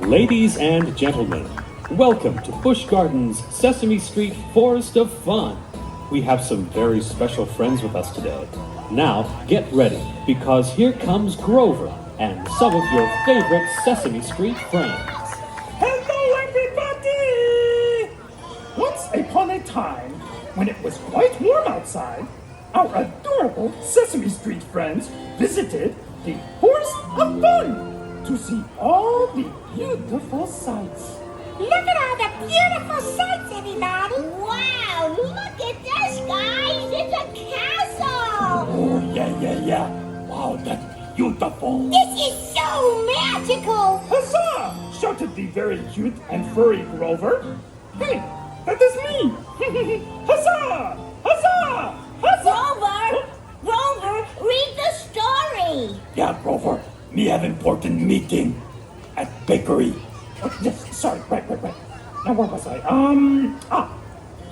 Ladies and gentlemen, welcome to Busch Gardens Sesame Street Forest of Fun. We have some very special friends with us today. Now, get ready, because here comes Grover and some of your favorite Sesame Street friends. Hello, everybody! Once upon a time, when it was quite warm outside, our adorable Sesame Street friends visited the Forest of Fun to see all the beautiful sights. Look at all the beautiful sights, everybody! Wow, look at this, guys! It's a castle! Oh, yeah. Wow, that's beautiful. This is so magical! Huzzah! Shouted the very cute and furry Grover. Hey, that is me! Huzzah! Huzzah! Huzzah! Grover, read the story! Yeah, Grover, me have important meeting at bakery. Oh, yes, sorry, right. Now where was I?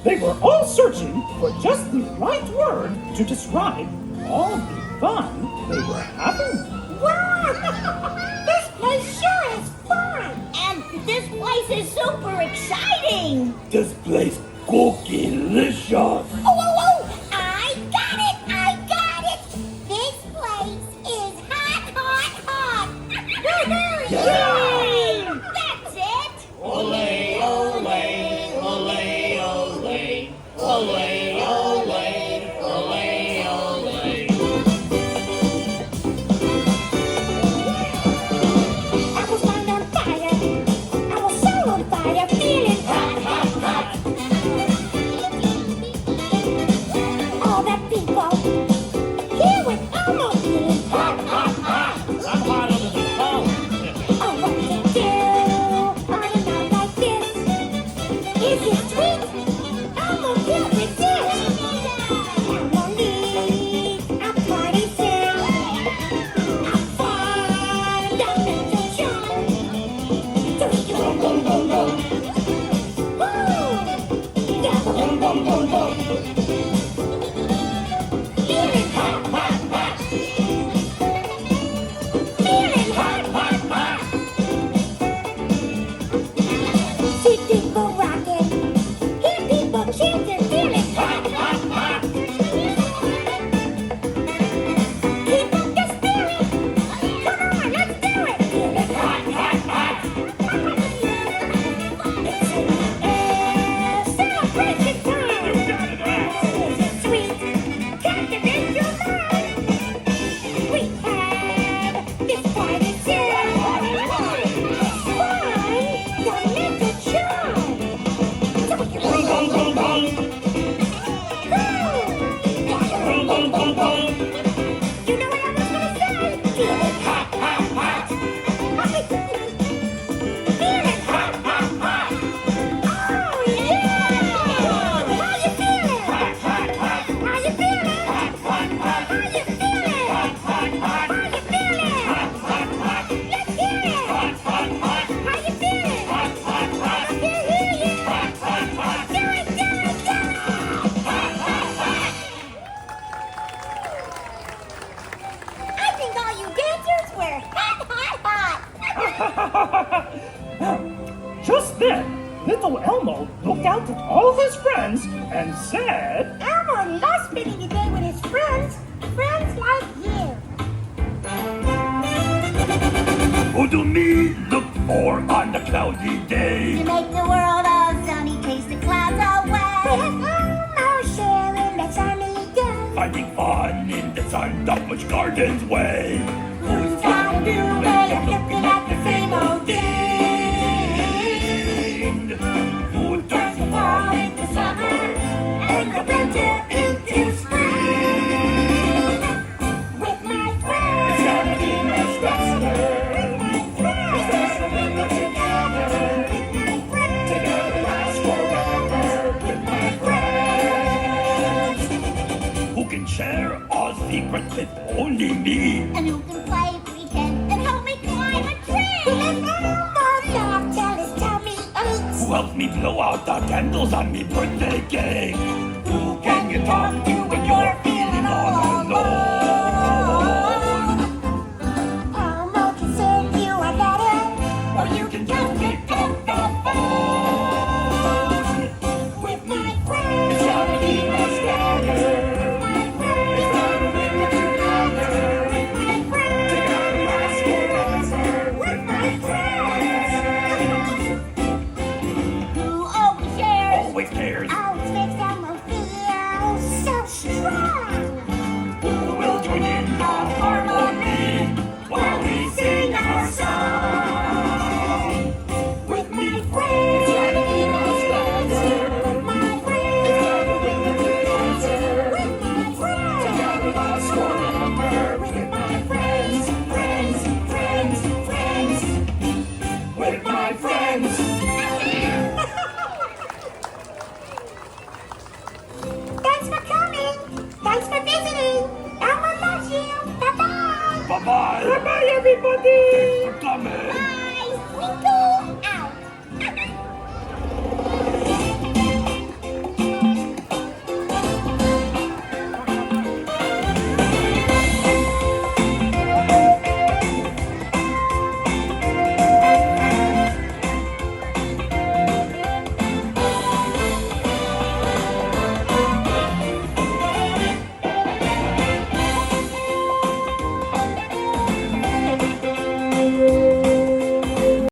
They were all searching for just the right word to describe all the fun they were having. Wow! This place sure is fun! And this place is super exciting! This place cookie-licious. Oh! I got it! This place is hot! Yeah! That's it! Ole, ole, ole, ole, ole, ole, ole, ole. I was on fire. I was so on fire, feeling hot. All that people here with Elmo feeling hot. I'm hot under the phone. Oh, what to do on a night like this? Is it sweet? Elmo can't resist. Elmo needs a party sound. A fundamental charm. Just boom, boom, boom, boom. Woo! Yeah, boom, boom, boom, boom. Feeling hot. Feeling hot. See people rocking, hear people chanting, feeling hot. Keep up the spirit. Come on, let's do it. Feeling hot. It's in the air, celebration time. Is it sweet? Captivate your mind. We have this party soon. Fun, the mental charm. Boom, boom, boom, boom. Boom, boom, boom, boom. You know what I was gonna say? Feeling hot. Feeling hot. Oh yeah! How you feeling? How you feeling? How you feeling? Let's hear it. How you feeling? I can't hear you. Do it. I think all you dancers were hot. Just then, little Elmo looked out at all his friends and said, Elmo loves spending the day with his friends like you. "Who do me look for on a cloudy To day? make the world all sunny, chase the clouds away. Elmo sharing that sunny day. Finding fun in the sun of Busch Gardens way. Who's got a new way of looking at the same old thing? Who Turns the fall into summer and the winter into spring. With my friends, It's gonna be much better. with my friends, together. With my friends, Together last forever. With my friends. Who can share a secret with only me? And who can play pretend and help me climb a tree? Who let Elmo laugh, tell his tummy aches? Who helps me blow out the candles on me birthday cake? Who can you talk to when you're